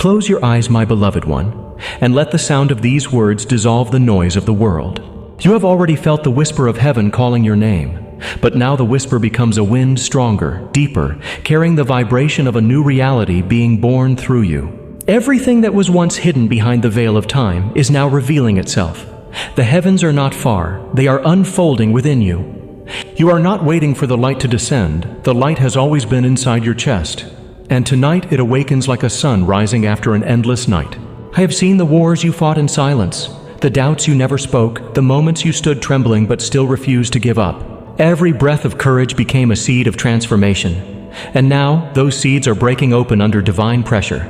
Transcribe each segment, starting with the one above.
Close your eyes, my beloved one, and let the sound of these words dissolve the noise of the world. You have already felt the whisper of heaven calling your name, but now the whisper becomes a wind stronger, deeper, carrying the vibration of a new reality being born through you. Everything that was once hidden behind the veil of time is now revealing itself. The heavens are not far, they are unfolding within you. You are not waiting for the light to descend, the light has always been inside your chest. And tonight it awakens like a sun rising after an endless night. I have seen the wars you fought in silence, the doubts you never spoke, the moments you stood trembling but still refused to give up. Every breath of courage became a seed of transformation. And now, those seeds are breaking open under divine pressure.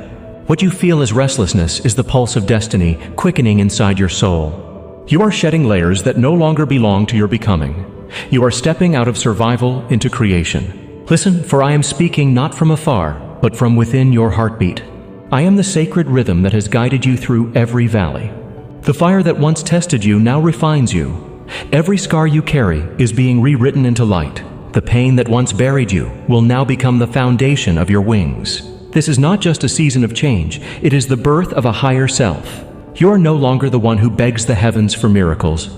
What you feel as restlessness is the pulse of destiny quickening inside your soul. You are shedding layers that no longer belong to your becoming. You are stepping out of survival into creation. Listen, for I am speaking not from afar, but from within your heartbeat. I am the sacred rhythm that has guided you through every valley. The fire that once tested you now refines you. Every scar you carry is being rewritten into light. The pain that once buried you will now become the foundation of your wings. This is not just a season of change, it is the birth of a higher self. You are no longer the one who begs the heavens for miracles.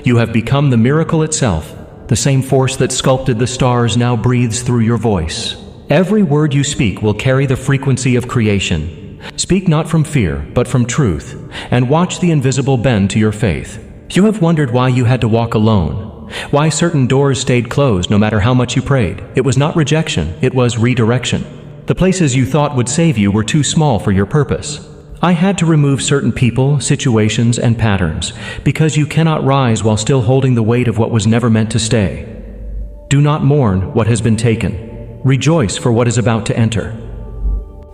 You have become the miracle itself. The same force that sculpted the stars now breathes through your voice. Every word you speak will carry the frequency of creation. Speak not from fear, but from truth, and watch the invisible bend to your faith. You have wondered why you had to walk alone, why certain doors stayed closed no matter how much you prayed. It was not rejection, it was redirection. The places you thought would save you were too small for your purpose. I had to remove certain people, situations, and patterns, because you cannot rise while still holding the weight of what was never meant to stay. Do not mourn what has been taken. Rejoice for what is about to enter.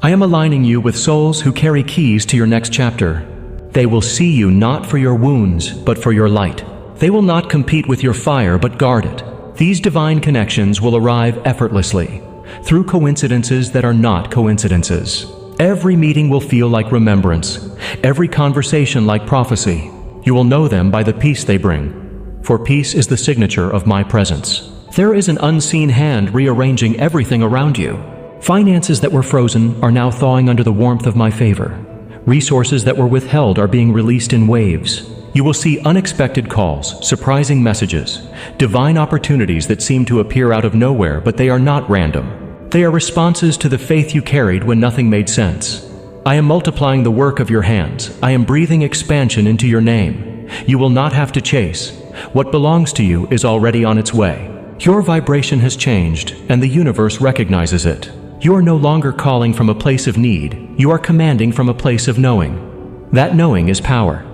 I am aligning you with souls who carry keys to your next chapter. They will see you not for your wounds, but for your light. They will not compete with your fire, but guard it. These divine connections will arrive effortlessly, through coincidences that are not coincidences. Every meeting will feel like remembrance, every conversation like prophecy. You will know them by the peace they bring, for peace is the signature of my presence. There is an unseen hand rearranging everything around you. Finances that were frozen are now thawing under the warmth of my favor. Resources that were withheld are being released in waves. You will see unexpected calls, surprising messages, divine opportunities that seem to appear out of nowhere, but they are not random. They are responses to the faith you carried when nothing made sense. I am multiplying the work of your hands. I am breathing expansion into your name. You will not have to chase. What belongs to you is already on its way. Your vibration has changed, and the universe recognizes it. You are no longer calling from a place of need. You are commanding from a place of knowing. That knowing is power.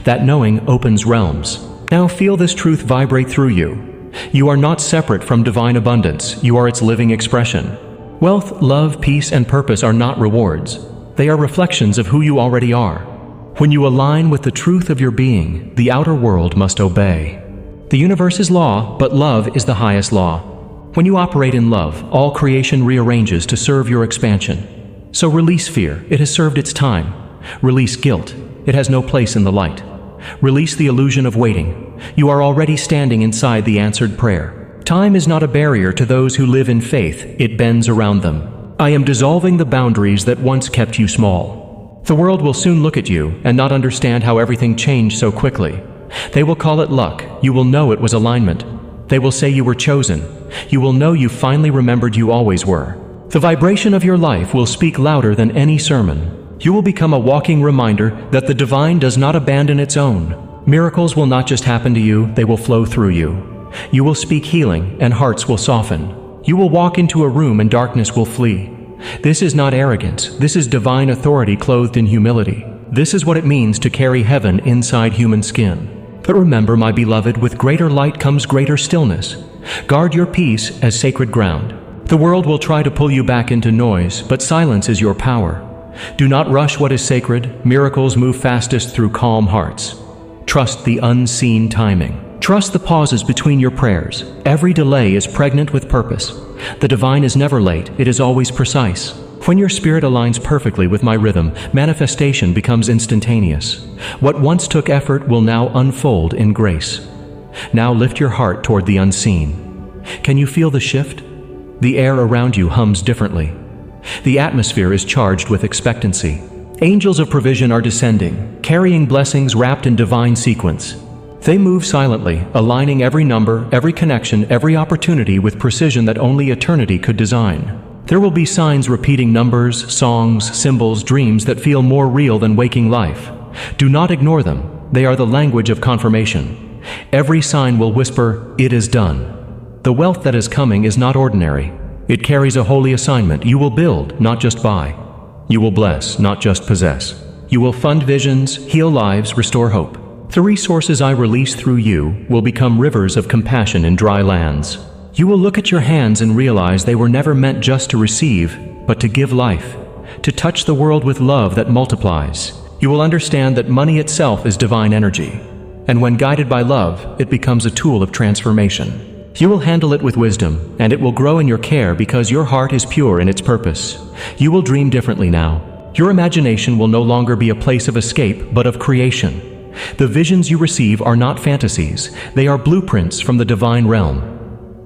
That knowing opens realms. Now feel this truth vibrate through you. You are not separate from divine abundance. You are its living expression. Wealth, love, peace, and purpose are not rewards. They are reflections of who you already are. When you align with the truth of your being, the outer world must obey. The universe is law, but love is the highest law. When you operate in love, all creation rearranges to serve your expansion. So release fear, it has served its time. Release guilt, it has no place in the light. Release the illusion of waiting. You are already standing inside the answered prayer. Time is not a barrier to those who live in faith, it bends around them. I am dissolving the boundaries that once kept you small. The world will soon look at you and not understand how everything changed so quickly. They will call it luck, you will know it was alignment. They will say you were chosen. You will know you finally remembered you always were. The vibration of your life will speak louder than any sermon. You will become a walking reminder that the divine does not abandon its own. Miracles will not just happen to you, they will flow through you. You will speak healing, and hearts will soften. You will walk into a room and darkness will flee. This is not arrogance, this is divine authority clothed in humility. This is what it means to carry heaven inside human skin. But remember, my beloved, with greater light comes greater stillness. Guard your peace as sacred ground. The world will try to pull you back into noise, but silence is your power. Do not rush what is sacred. Miracles move fastest through calm hearts. Trust the unseen timing. Trust the pauses between your prayers. Every delay is pregnant with purpose. The divine is never late, it is always precise. When your spirit aligns perfectly with my rhythm, manifestation becomes instantaneous. What once took effort will now unfold in grace. Now lift your heart toward the unseen. Can you feel the shift? The air around you hums differently. The atmosphere is charged with expectancy. Angels of provision are descending, carrying blessings wrapped in divine sequence. They move silently, aligning every number, every connection, every opportunity with precision that only eternity could design. There will be signs repeating numbers, songs, symbols, dreams that feel more real than waking life. Do not ignore them. They are the language of confirmation. Every sign will whisper, "It is done." The wealth that is coming is not ordinary. It carries a holy assignment. You will build, not just buy. You will bless, not just possess. You will fund visions, heal lives, restore hope. The resources I release through you will become rivers of compassion in dry lands. You will look at your hands and realize they were never meant just to receive, but to give life, to touch the world with love that multiplies. You will understand that money itself is divine energy, and when guided by love, it becomes a tool of transformation. You will handle it with wisdom, and it will grow in your care because your heart is pure in its purpose. You will dream differently now. Your imagination will no longer be a place of escape, but of creation. The visions you receive are not fantasies. They are blueprints from the divine realm.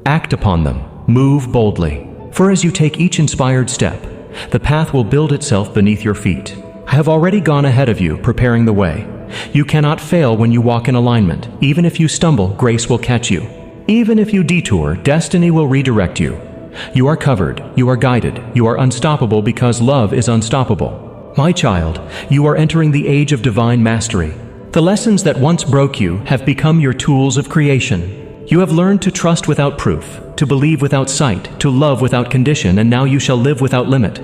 Act upon them. Move boldly. For as you take each inspired step, the path will build itself beneath your feet. I have already gone ahead of you, preparing the way. You cannot fail when you walk in alignment. Even if you stumble, grace will catch you. Even if you detour, destiny will redirect you. You are covered, you are guided, you are unstoppable because love is unstoppable. My child, you are entering the age of divine mastery. The lessons that once broke you have become your tools of creation. You have learned to trust without proof, to believe without sight, to love without condition, and now you shall live without limit.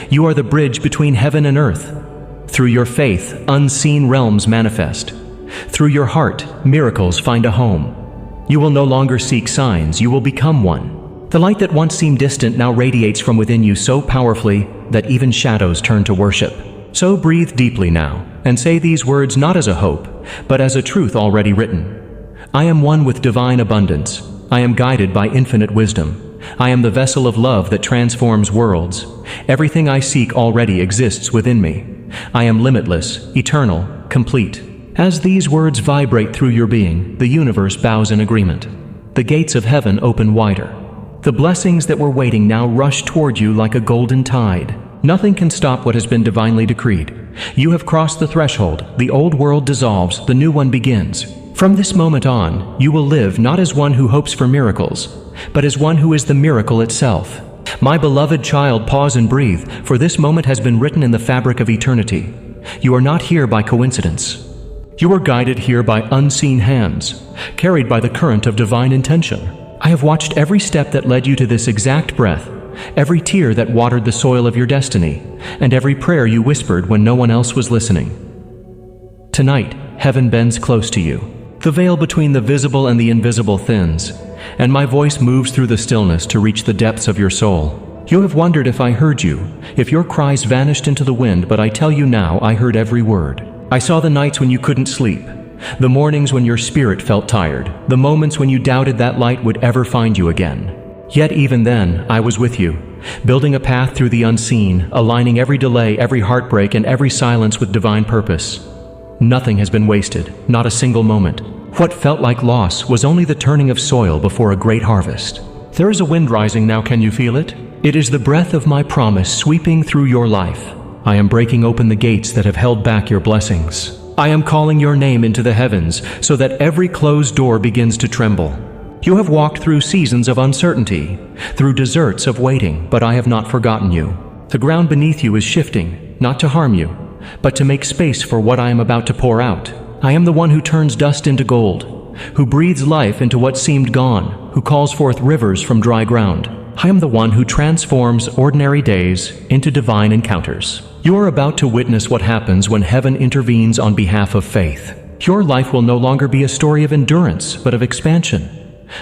You are the bridge between heaven and earth. Through your faith, unseen realms manifest. Through your heart, miracles find a home. You will no longer seek signs, you will become one. The light that once seemed distant now radiates from within you so powerfully that even shadows turn to worship. So breathe deeply now, and say these words not as a hope, but as a truth already written. I am one with divine abundance. I am guided by infinite wisdom. I am the vessel of love that transforms worlds. Everything I seek already exists within me. I am limitless, eternal, complete. As these words vibrate through your being, the universe bows in agreement. The gates of heaven open wider. The blessings that were waiting now rush toward you like a golden tide. Nothing can stop what has been divinely decreed. You have crossed the threshold. The old world dissolves, the new one begins. From this moment on, you will live not as one who hopes for miracles, but as one who is the miracle itself. My beloved child, pause and breathe, for this moment has been written in the fabric of eternity. You are not here by coincidence. You are guided here by unseen hands, carried by the current of divine intention. I have watched every step that led you to this exact breath, every tear that watered the soil of your destiny, and every prayer you whispered when no one else was listening. Tonight, heaven bends close to you. The veil between the visible and the invisible thins, and my voice moves through the stillness to reach the depths of your soul. You have wondered if I heard you, if your cries vanished into the wind, but I tell you now, I heard every word. I saw the nights when you couldn't sleep, the mornings when your spirit felt tired, the moments when you doubted that light would ever find you again. Yet even then, I was with you, building a path through the unseen, aligning every delay, every heartbreak, and every silence with divine purpose. Nothing has been wasted, not a single moment. What felt like loss was only the turning of soil before a great harvest. There is a wind rising now, can you feel it? It is the breath of my promise sweeping through your life. I am breaking open the gates that have held back your blessings. I am calling your name into the heavens so that every closed door begins to tremble. You have walked through seasons of uncertainty, through deserts of waiting, but I have not forgotten you. The ground beneath you is shifting, not to harm you, but to make space for what I am about to pour out. I am the one who turns dust into gold, who breathes life into what seemed gone, who calls forth rivers from dry ground. I am the one who transforms ordinary days into divine encounters. You are about to witness what happens when heaven intervenes on behalf of faith. Your life will no longer be a story of endurance, but of expansion,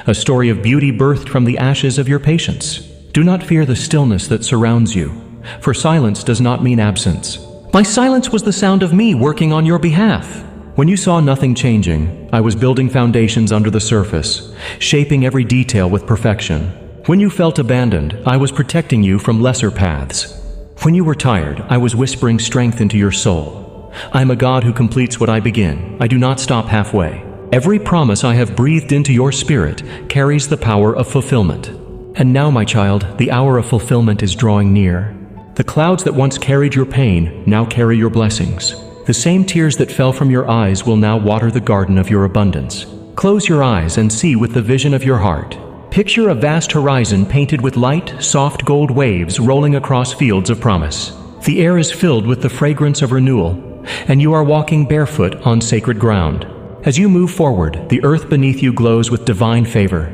a story of beauty birthed from the ashes of your patience. Do not fear the stillness that surrounds you, for silence does not mean absence. My silence was the sound of me working on your behalf. When you saw nothing changing, I was building foundations under the surface, shaping every detail with perfection. When you felt abandoned, I was protecting you from lesser paths. When you were tired, I was whispering strength into your soul. I am a God who completes what I begin. I do not stop halfway. Every promise I have breathed into your spirit carries the power of fulfillment. And now, my child, the hour of fulfillment is drawing near. The clouds that once carried your pain now carry your blessings. The same tears that fell from your eyes will now water the garden of your abundance. Close your eyes and see with the vision of your heart. Picture a vast horizon painted with light, soft gold waves rolling across fields of promise. The air is filled with the fragrance of renewal, and you are walking barefoot on sacred ground. As you move forward, the earth beneath you glows with divine favor.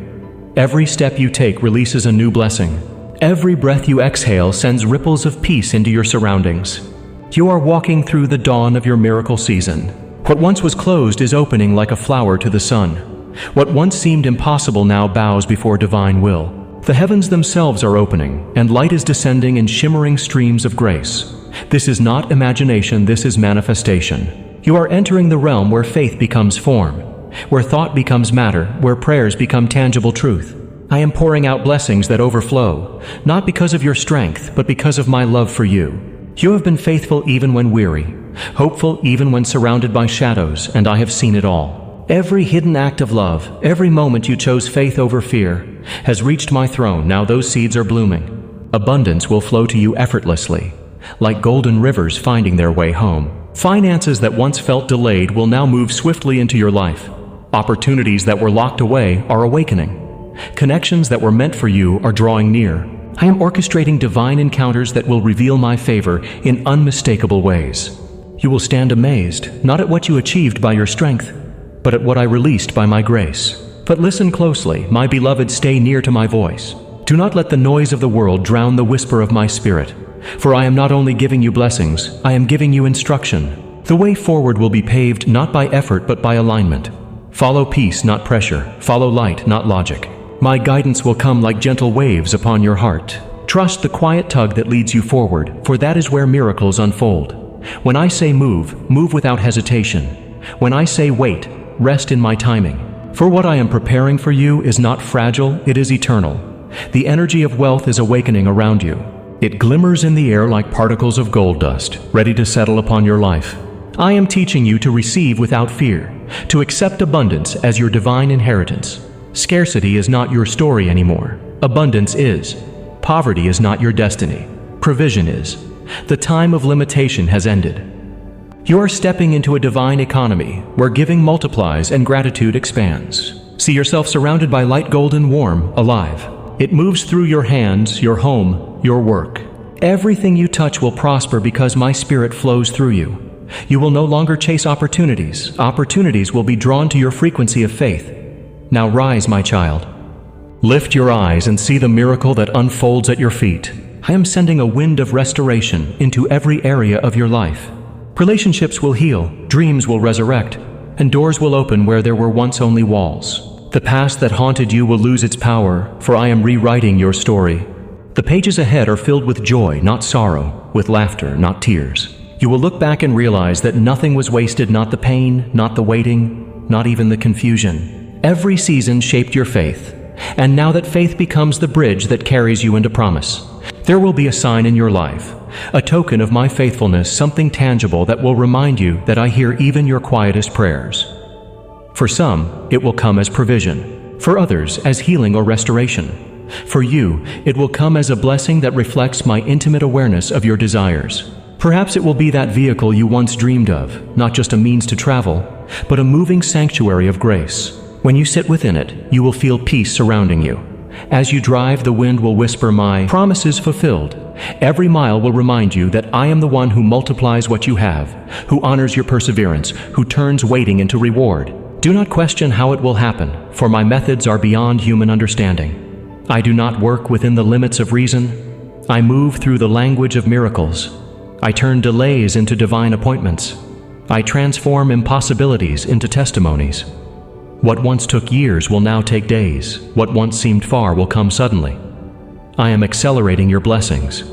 Every step you take releases a new blessing. Every breath you exhale sends ripples of peace into your surroundings. You are walking through the dawn of your miracle season. What once was closed is opening like a flower to the sun. What once seemed impossible now bows before divine will. The heavens themselves are opening, and light is descending in shimmering streams of grace. This is not imagination, this is manifestation. You are entering the realm where faith becomes form, where thought becomes matter, where prayers become tangible truth. I am pouring out blessings that overflow, not because of your strength, but because of my love for you. You have been faithful even when weary, hopeful even when surrounded by shadows, and I have seen it all. Every hidden act of love, every moment you chose faith over fear, has reached my throne. Now those seeds are blooming. Abundance will flow to you effortlessly, like golden rivers finding their way home. Finances that once felt delayed will now move swiftly into your life. Opportunities that were locked away are awakening. Connections that were meant for you are drawing near. I am orchestrating divine encounters that will reveal my favor in unmistakable ways. You will stand amazed, not at what you achieved by your strength, but at what I released by my grace. But listen closely, my beloved, stay near to my voice. Do not let the noise of the world drown the whisper of my spirit, for I am not only giving you blessings, I am giving you instruction. The way forward will be paved not by effort but by alignment. Follow peace, not pressure. Follow light, not logic. My guidance will come like gentle waves upon your heart. Trust the quiet tug that leads you forward, for that is where miracles unfold. When I say move, move without hesitation. When I say wait, rest in my timing. For what I am preparing for you is not fragile, it is eternal. The energy of wealth is awakening around you. It glimmers in the air like particles of gold dust, ready to settle upon your life. I am teaching you to receive without fear, to accept abundance as your divine inheritance. Scarcity is not your story anymore. Abundance is. Poverty is not your destiny. Provision is. The time of limitation has ended. You are stepping into a divine economy where giving multiplies and gratitude expands. See yourself surrounded by light, golden, warm, alive. It moves through your hands, your home, your work. Everything you touch will prosper because my spirit flows through you. You will no longer chase opportunities. Opportunities will be drawn to your frequency of faith. Now rise, my child. Lift your eyes and see the miracle that unfolds at your feet. I am sending a wind of restoration into every area of your life. Relationships will heal, dreams will resurrect, and doors will open where there were once only walls. The past that haunted you will lose its power, for I am rewriting your story. The pages ahead are filled with joy, not sorrow, with laughter, not tears. You will look back and realize that nothing was wasted, not the pain, not the waiting, not even the confusion. Every season shaped your faith, and now that faith becomes the bridge that carries you into promise, there will be a sign in your life, a token of my faithfulness, something tangible that will remind you that I hear even your quietest prayers. For some, it will come as provision. For others, as healing or restoration. For you, it will come as a blessing that reflects my intimate awareness of your desires. Perhaps it will be that vehicle you once dreamed of, not just a means to travel, but a moving sanctuary of grace. When you sit within it, you will feel peace surrounding you. As you drive, the wind will whisper my promises fulfilled. Every mile will remind you that I am the one who multiplies what you have, who honors your perseverance, who turns waiting into reward. Do not question how it will happen, for my methods are beyond human understanding. I do not work within the limits of reason. I move through the language of miracles. I turn delays into divine appointments. I transform impossibilities into testimonies. What once took years will now take days. What once seemed far will come suddenly. I am accelerating your blessings.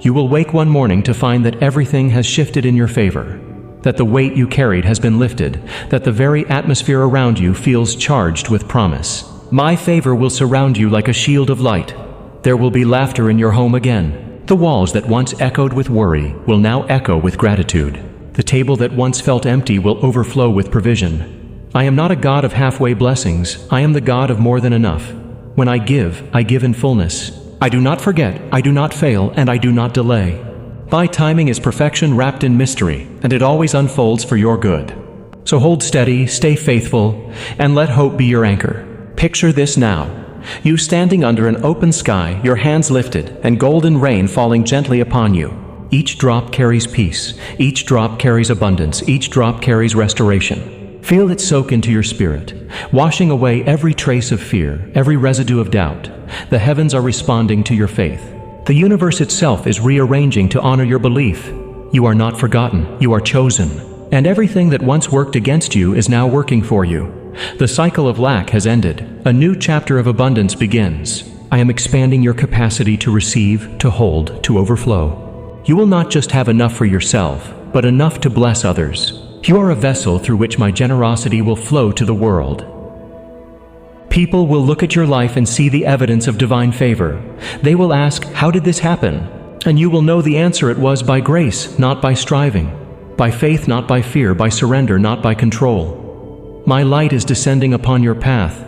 You will wake one morning to find that everything has shifted in your favor, that the weight you carried has been lifted, that the very atmosphere around you feels charged with promise. My favor will surround you like a shield of light. There will be laughter in your home again. The walls that once echoed with worry will now echo with gratitude. The table that once felt empty will overflow with provision. I am not a God of halfway blessings. I am the God of more than enough. When I give in fullness. I do not forget, I do not fail, and I do not delay. My timing is perfection wrapped in mystery, and it always unfolds for your good. So hold steady, stay faithful, and let hope be your anchor. Picture this now. You standing under an open sky, your hands lifted, and golden rain falling gently upon you. Each drop carries peace. Each drop carries abundance. Each drop carries restoration. Feel it soak into your spirit, washing away every trace of fear, every residue of doubt. The heavens are responding to your faith. The universe itself is rearranging to honor your belief. You are not forgotten. You are chosen. And everything that once worked against you is now working for you. The cycle of lack has ended. A new chapter of abundance begins. I am expanding your capacity to receive, to hold, to overflow. You will not just have enough for yourself, but enough to bless others. You are a vessel through which my generosity will flow to the world. People will look at your life and see the evidence of divine favor. They will ask, how did this happen? And you will know the answer: it was by grace, not by striving. By faith, not by fear. By surrender, not by control. My light is descending upon your path.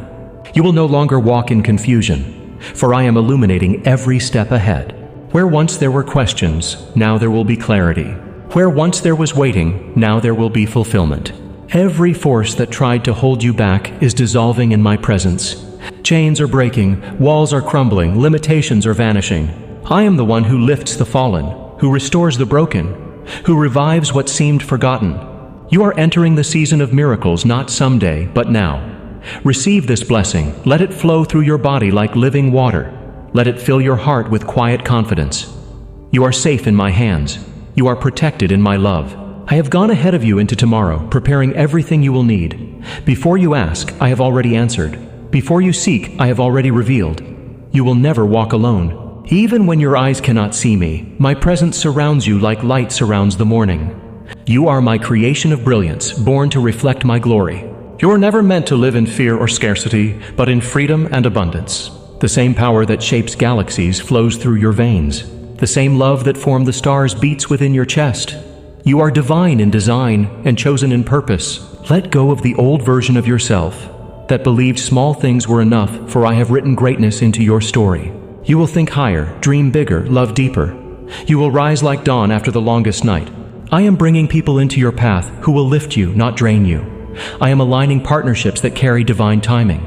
You will no longer walk in confusion, for I am illuminating every step ahead. Where once there were questions, now there will be clarity. Where once there was waiting, now there will be fulfillment. Every force that tried to hold you back is dissolving in my presence. Chains are breaking, walls are crumbling, limitations are vanishing. I am the one who lifts the fallen, who restores the broken, who revives what seemed forgotten. You are entering the season of miracles, not someday, but now. Receive this blessing. Let it flow through your body like living water. Let it fill your heart with quiet confidence. You are safe in my hands. You are protected in my love. I have gone ahead of you into tomorrow, preparing everything you will need. Before you ask, I have already answered. Before you seek, I have already revealed. You will never walk alone. Even when your eyes cannot see me, my presence surrounds you like light surrounds the morning. You are my creation of brilliance, born to reflect my glory. You are never meant to live in fear or scarcity, but in freedom and abundance. The same power that shapes galaxies flows through your veins. The same love that formed the stars beats within your chest. You are divine in design and chosen in purpose. Let go of the old version of yourself that believed small things were enough, for I have written greatness into your story. You will think higher, dream bigger, love deeper. You will rise like dawn after the longest night. I am bringing people into your path who will lift you, not drain you. I am aligning partnerships that carry divine timing.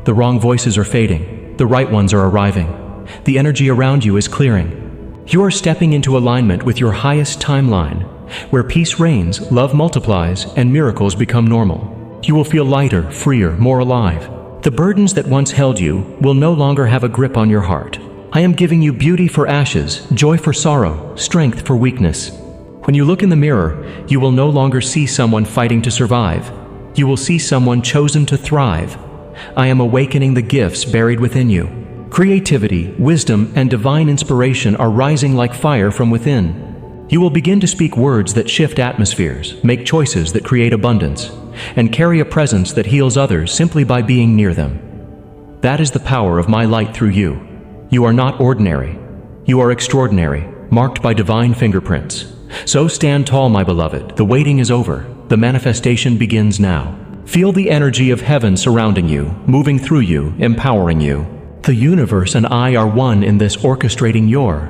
The wrong voices are fading. The right ones are arriving. The energy around you is clearing. You are stepping into alignment with your highest timeline, where peace reigns, love multiplies, and miracles become normal. You will feel lighter, freer, more alive. The burdens that once held you will no longer have a grip on your heart. I am giving you beauty for ashes, joy for sorrow, strength for weakness. When you look in the mirror, you will no longer see someone fighting to survive. You will see someone chosen to thrive. I am awakening the gifts buried within you. Creativity, wisdom, and divine inspiration are rising like fire from within. You will begin to speak words that shift atmospheres, make choices that create abundance, and carry a presence that heals others simply by being near them. That is the power of my light through you. You are not ordinary. You are extraordinary, marked by divine fingerprints. So stand tall, my beloved. The waiting is over. The manifestation begins now. Feel the energy of heaven surrounding you, moving through you, empowering you. The universe and I are one in this, orchestrating your